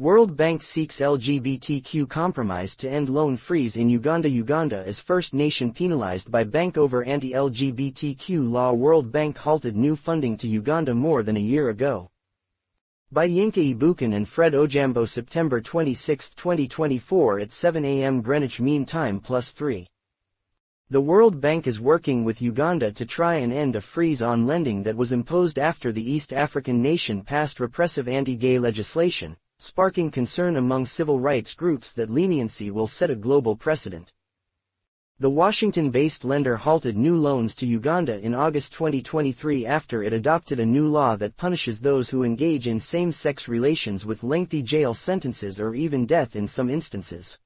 World Bank seeks LGBTQ compromise to end loan freeze in Uganda. Uganda is first nation penalized by bank over anti-LGBTQ law. World Bank halted new funding to Uganda more than a year ago. By Yinka, Ibukun and Fred Ojambo, September 26, 2024 at 7 AM Greenwich Mean Time +3. The World Bank is working with Uganda to try and end a freeze on lending that was imposed after the East African nation passed repressive anti-gay legislation, sparking concern among civil rights groups that leniency will set a global precedent. The Washington-based lender halted new loans to Uganda in August 2023 after it adopted a new law that punishes those who engage in same-sex relations with lengthy jail sentences or even death in some instances.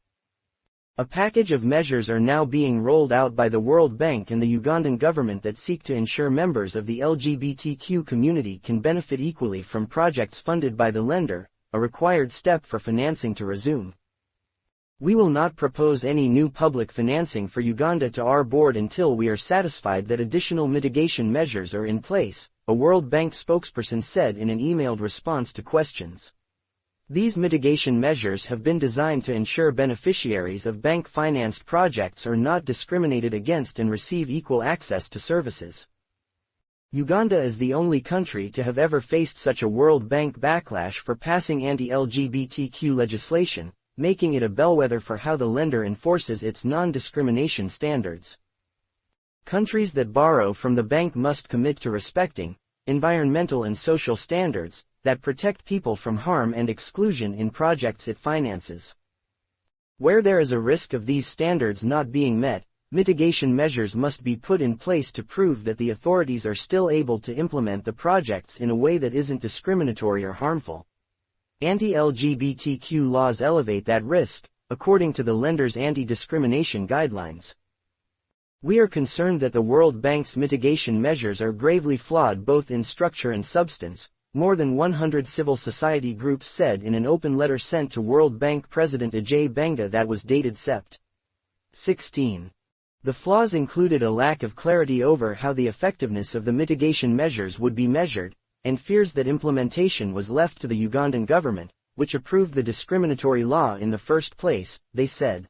A package of measures are now being rolled out by the World Bank and the Ugandan government that seek to ensure members of the LGBTQ community can benefit equally from projects funded by the lender, a required step for financing to resume. We will not propose any new public financing for Uganda to our board until we are satisfied that additional mitigation measures are in place, a World Bank spokesperson said in an emailed response to questions. These mitigation measures have been designed to ensure beneficiaries of bank-financed projects are not discriminated against and receive equal access to services. Uganda is the only country to have ever faced such a World Bank backlash for passing anti-LGBTQ legislation, making it a bellwether for how the lender enforces its non-discrimination standards. Countries that borrow from the bank must commit to respecting environmental and social standards that protect people from harm and exclusion in projects it finances. Where there is a risk of these standards not being met, mitigation measures must be put in place to prove that the authorities are still able to implement the projects in a way that isn't discriminatory or harmful. Anti-LGBTQ laws elevate that risk, according to the lender's anti-discrimination guidelines. We are concerned that the World Bank's mitigation measures are gravely flawed both in structure and substance, more than 100 civil society groups said in an open letter sent to World Bank President Ojambo that was dated Sept. 16. The flaws included a lack of clarity over how the effectiveness of the mitigation measures would be measured, and fears that implementation was left to the Ugandan government, which approved the discriminatory law in the first place, they said.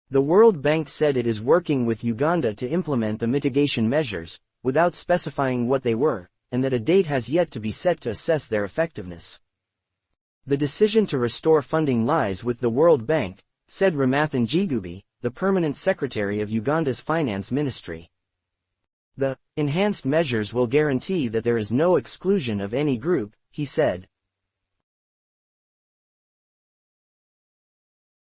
The World Bank said it is working with Uganda to implement the mitigation measures, without specifying what they were, and that a date has yet to be set to assess their effectiveness. The decision to restore funding lies with the World Bank, said Ramathan Gigubi, the permanent secretary of Uganda's finance ministry. The enhanced measures will guarantee that there is no exclusion of any group, he said.